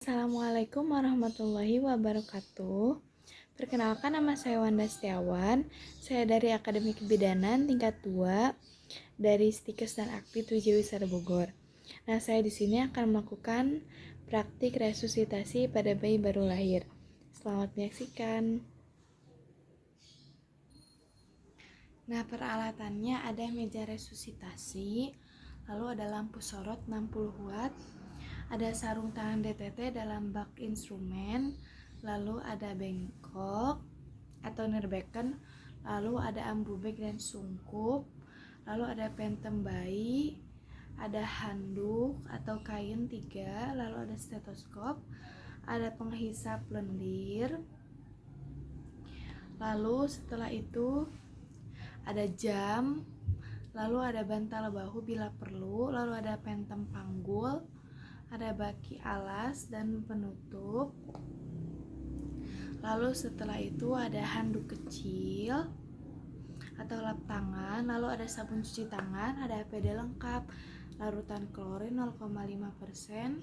Assalamualaikum warahmatullahi wabarakatuh. Perkenalkan, nama saya Wanda Setiawan. Saya dari Akademi Kebidanan tingkat 2 dari Stikes dan Akpit Wijawisada Bogor. Nah, saya di sini akan melakukan praktik resusitasi pada bayi baru lahir. Selamat menyaksikan. Nah, peralatannya ada meja resusitasi, lalu ada lampu sorot 60 watt, ada sarung tangan DTT dalam bak instrumen, lalu ada bengkok atau nirbecken, lalu ada ambu bag dan sungkup, lalu ada pentem bayi, ada handuk atau kain 3, lalu ada stetoskop, ada penghisap lendir, lalu setelah itu ada jam, lalu ada bantal bahu bila perlu, lalu ada pentem panggul, ada baki alas dan penutup. Lalu setelah itu ada handuk kecil atau lap tangan, lalu ada sabun cuci tangan, ada APD lengkap, larutan klorin 0,5%,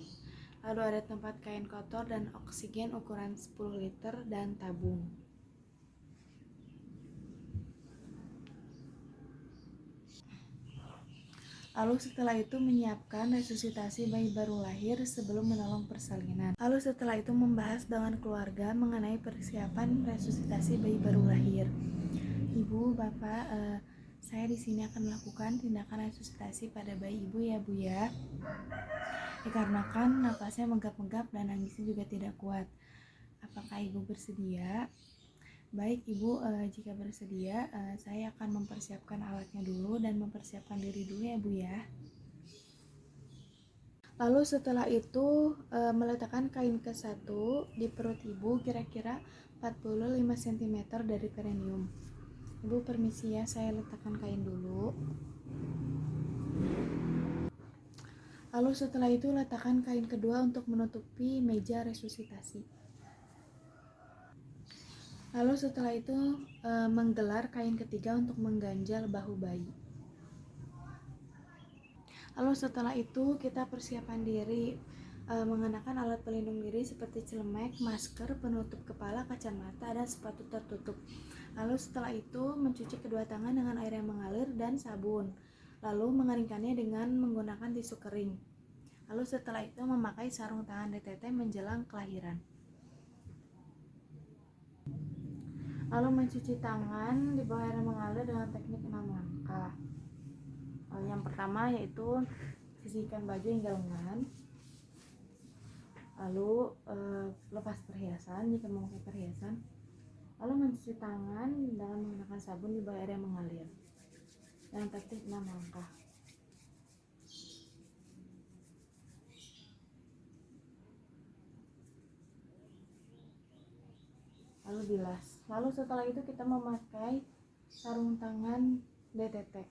lalu ada tempat kain kotor dan oksigen ukuran 10 liter dan tabung. Lalu setelah itu menyiapkan resusitasi bayi baru lahir sebelum menolong persalinan. Lalu setelah itu membahas dengan keluarga mengenai persiapan resusitasi bayi baru lahir. Ibu, Bapak, saya di sini akan melakukan tindakan resusitasi pada bayi ibu ya, Bu ya. Dikarenakan nafasnya menggap-menggap dan nangisnya juga tidak kuat. Apakah Ibu bersedia? Baik Ibu, jika bersedia, saya akan mempersiapkan alatnya dulu dan mempersiapkan diri dulu ya Bu ya. Lalu setelah itu meletakkan kain ke-1 di perut Ibu kira-kira 45 cm dari perineum. Ibu permisi ya, saya letakkan kain dulu. Lalu setelah itu letakkan kain kedua untuk menutupi meja resusitasi. Lalu setelah itu menggelar kain ketiga untuk mengganjal bahu bayi. Lalu setelah itu kita persiapan diri mengenakan alat pelindung diri seperti celemek, masker, penutup kepala, kacamata, dan sepatu tertutup. Lalu setelah itu mencuci kedua tangan dengan air yang mengalir dan sabun. Lalu mengeringkannya dengan menggunakan tisu kering. Lalu setelah itu memakai sarung tangan DTT menjelang kelahiran. Lalu mencuci tangan di bawah air yang mengalir dengan teknik 6 langkah. Yang pertama yaitu sisihkan baju hingga lengan. Lalu lepas perhiasan jika memakai perhiasan. Lalu mencuci tangan dengan menggunakan sabun di bawah air yang mengalir. Dengan teknik 6 langkah. Lalu bilas. Lalu setelah itu kita memakai sarung tangan DTT.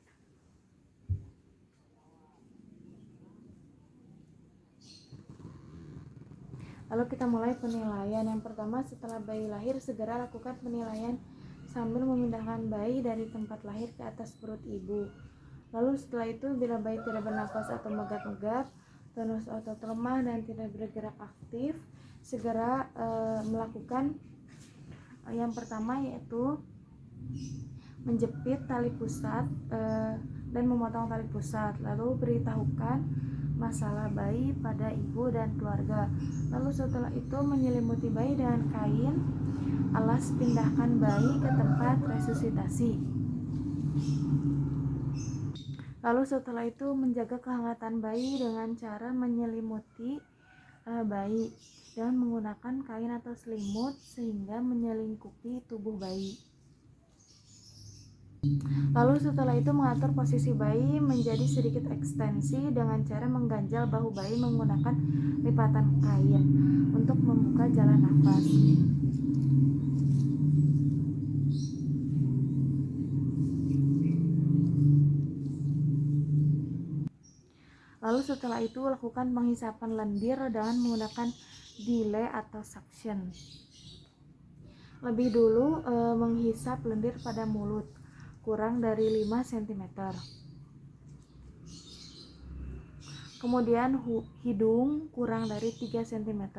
Lalu kita mulai penilaian. Yang pertama, setelah bayi lahir segera lakukan penilaian sambil memindahkan bayi dari tempat lahir ke atas perut ibu. Lalu setelah itu bila bayi tidak bernafas atau megap-megap, tonus otot lemah dan tidak bergerak aktif, segera melakukan yang pertama yaitu menjepit tali pusat dan memotong tali pusat. Lalu beritahukan masalah bayi pada ibu dan keluarga. Lalu setelah itu menyelimuti bayi dengan kain alas, pindahkan bayi ke tempat resusitasi. Lalu setelah itu menjaga kehangatan bayi dengan cara menyelimuti bayi dengan menggunakan kain atau selimut sehingga menyelingkupi tubuh bayi. Lalu setelah itu mengatur posisi bayi menjadi sedikit ekstensi dengan cara mengganjal bahu bayi menggunakan lipatan kain untuk membuka jalan nafas. Lalu setelah itu lakukan penghisapan lendir dengan menggunakan delay atau suction. Lebih dulu menghisap lendir pada mulut kurang dari 5 cm. Kemudian hidung kurang dari 3 cm.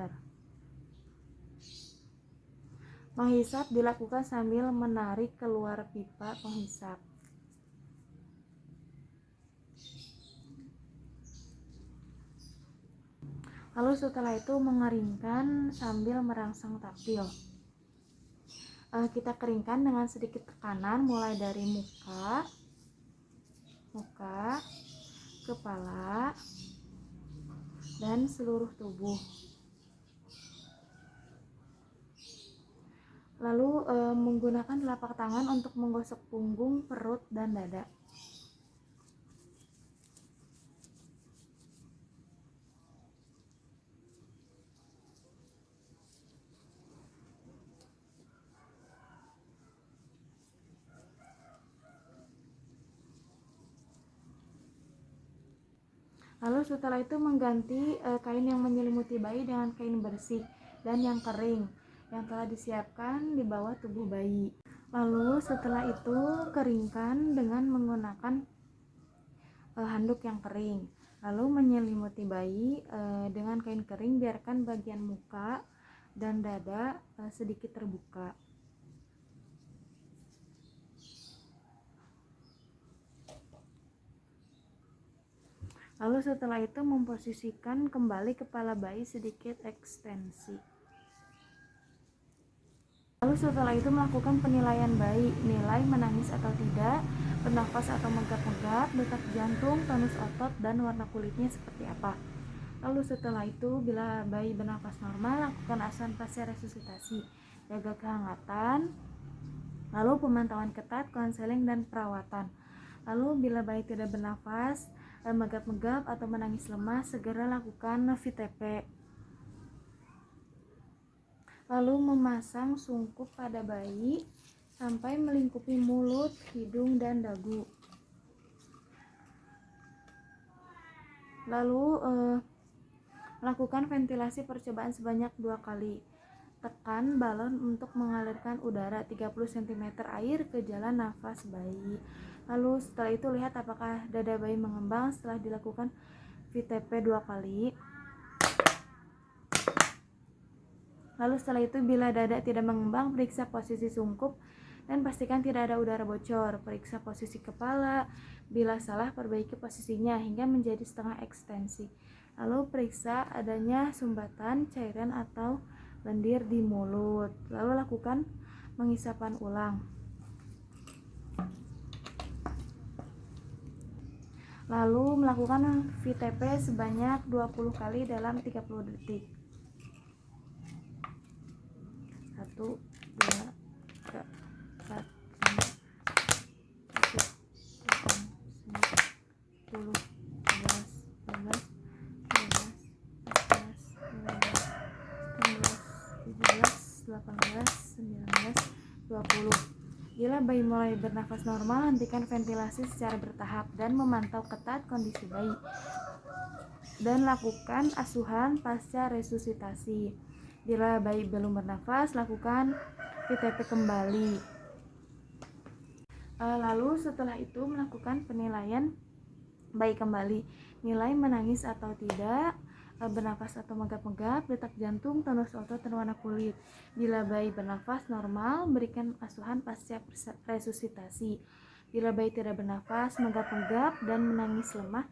Menghisap dilakukan sambil menarik keluar pipa penghisap. Lalu setelah itu mengeringkan sambil merangsang tapil. Kita keringkan dengan sedikit tekanan mulai dari muka, kepala, dan seluruh tubuh. Lalu menggunakan telapak tangan untuk menggosok punggung, perut, dan dada. Lalu setelah itu mengganti kain yang menyelimuti bayi dengan kain bersih dan yang kering yang telah disiapkan di bawah tubuh bayi. Lalu setelah itu keringkan dengan menggunakan handuk yang kering. Lalu menyelimuti bayi dengan kain kering, biarkan bagian muka dan dada sedikit terbuka. Lalu setelah itu memposisikan kembali kepala bayi sedikit ekstensi. Lalu setelah itu melakukan penilaian bayi, nilai menangis atau tidak, bernafas atau megap-megap, detak jantung, tonus otot, dan warna kulitnya seperti apa. Lalu setelah itu bila bayi bernafas normal, lakukan asuhan pasca resusitasi, jaga kehangatan, lalu pemantauan ketat, konseling, dan perawatan. Lalu bila bayi tidak bernafas, megap-megap atau menangis lemah, segera lakukan VTP. Lalu memasang sungkup pada bayi sampai melingkupi mulut, hidung, dan dagu. Lalu lakukan ventilasi percobaan sebanyak 2 kali. Tekan balon untuk mengalirkan udara 30 cm air ke jalan nafas bayi. Lalu setelah itu lihat apakah dada bayi mengembang setelah dilakukan VTP 2 kali. Lalu setelah itu bila dada tidak mengembang, periksa posisi sungkup dan pastikan tidak ada udara bocor. Periksa posisi kepala, bila salah perbaiki posisinya hingga menjadi setengah ekstensi. Lalu periksa adanya sumbatan, cairan atau lendir di mulut. Lalu lakukan pengisapan ulang. Lalu melakukan VTP sebanyak 20 kali dalam 30 detik. 1, 2, 3, 4, 5, 6, 7, 8, 9, 10, 11, 12, 13, 14, 15, 16, 17, 18, 19, 20. Bila bayi mulai bernafas normal, hentikan ventilasi secara bertahap dan memantau ketat kondisi bayi. Dan lakukan asuhan pasca resusitasi. Bila bayi belum bernafas, lakukan VTP kembali. Lalu setelah itu melakukan penilaian bayi kembali, nilai menangis atau tidak, bernafas atau megap-megap, detak jantung, tonus otot, dan warna kulit. Bila bayi bernafas normal, berikan asuhan pasca resusitasi. Bila bayi tidak bernafas, megap-megap, dan menangis lemah,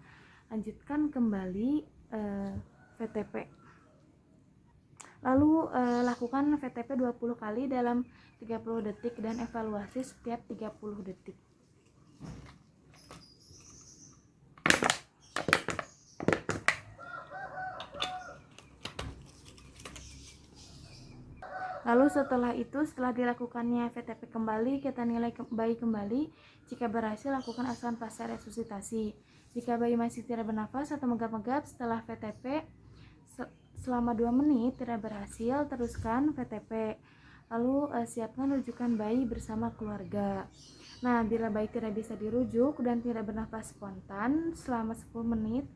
lanjutkan kembali VTP. Lalu lakukan VTP 20 kali dalam 30 detik dan evaluasi setiap 30 detik. Lalu setelah dilakukannya VTP kembali, kita nilai bayi kembali. Jika berhasil, lakukan asuhan pasca resusitasi. Jika bayi masih tidak bernafas atau megap-megap setelah VTP selama 2 menit tidak berhasil, teruskan VTP. Lalu siapkan rujukan bayi bersama keluarga. Nah, bila bayi tidak bisa dirujuk dan tidak bernafas spontan selama 10 menit,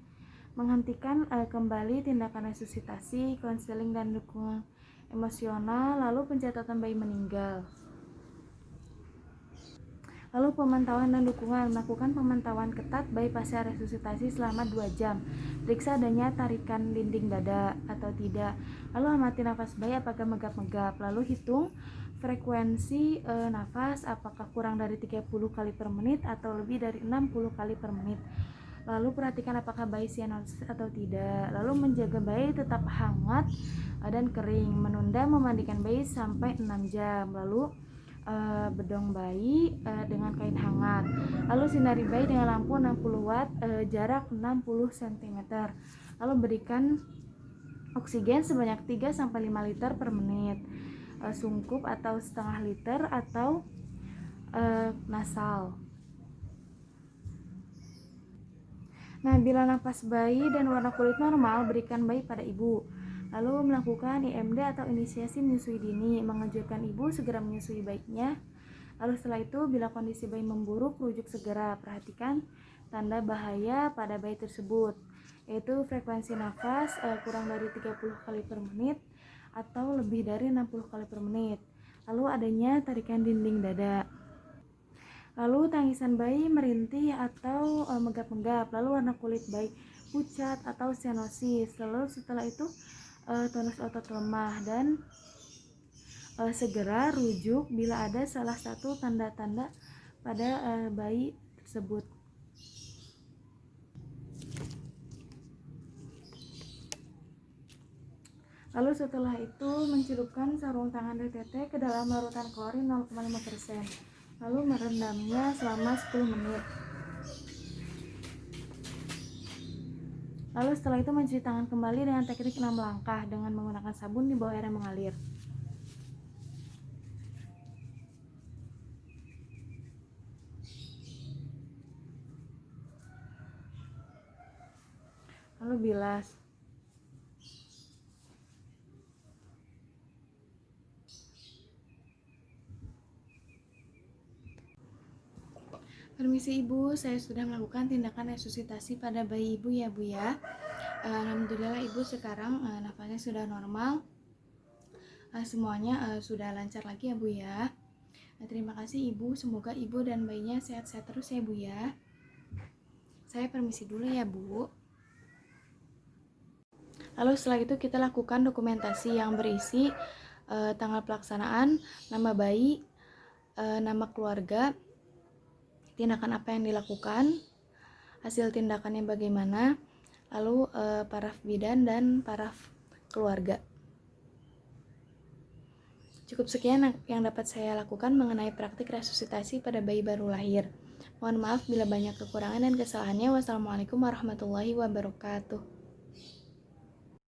menghentikan kembali tindakan resusitasi, konseling, dan dukungan emosional, lalu pencatatan bayi meninggal. Lalu pemantauan dan dukungan, melakukan pemantauan ketat bayi pasca resusitasi selama 2 jam. Periksa adanya tarikan dinding dada atau tidak. Lalu amati nafas bayi apakah megap-megap. Lalu hitung frekuensi nafas apakah kurang dari 30 kali per menit atau lebih dari 60 kali per menit. Lalu perhatikan apakah bayi sianosis atau tidak. Lalu menjaga bayi tetap hangat dan kering. Menunda memandikan bayi sampai 6 jam. Lalu bedong bayi dengan kain hangat. Lalu sinari bayi dengan lampu 60 watt jarak 60 cm. Lalu berikan oksigen sebanyak 3-5 liter per menit. Sungkup atau setengah liter atau nasal. Nah, bila napas bayi dan warna kulit normal, berikan bayi pada ibu. Lalu melakukan IMD atau inisiasi menyusui dini, mengejutkan ibu segera menyusui bayinya. Lalu setelah itu, bila kondisi bayi memburuk, rujuk segera. Perhatikan tanda bahaya pada bayi tersebut, yaitu frekuensi nafas kurang dari 30 kali per menit atau lebih dari 60 kali per menit. Lalu adanya tarikan dinding dada. Lalu tangisan bayi merintih atau menggap-menggap. Lalu warna kulit bayi pucat atau sianosis. Lalu setelah itu tonus otot lemah dan segera rujuk bila ada salah satu tanda-tanda pada bayi tersebut. Lalu setelah itu mencelupkan sarung tangan DTT ke dalam larutan klorin 0,5%. Lalu merendamnya selama 10 menit. Lalu setelah itu mencuci tangan kembali dengan teknik 6 langkah dengan menggunakan sabun di bawah air yang mengalir. Lalu bilas. Permisi ibu, saya sudah melakukan tindakan resusitasi pada bayi ibu ya bu ya. Alhamdulillah ibu sekarang nafasnya sudah normal, semuanya sudah lancar lagi ya bu ya. Terima kasih ibu, semoga ibu dan bayinya sehat-sehat terus ya bu ya. Saya permisi dulu ya bu. Lalu setelah itu kita lakukan dokumentasi yang berisi tanggal pelaksanaan, nama bayi, nama keluarga, tindakan apa yang dilakukan, hasil tindakannya bagaimana, lalu paraf bidan dan paraf keluarga. Cukup sekian yang dapat saya lakukan mengenai praktik resusitasi pada bayi baru lahir. Mohon maaf bila banyak kekurangan dan kesalahannya. Wassalamualaikum warahmatullahi wabarakatuh.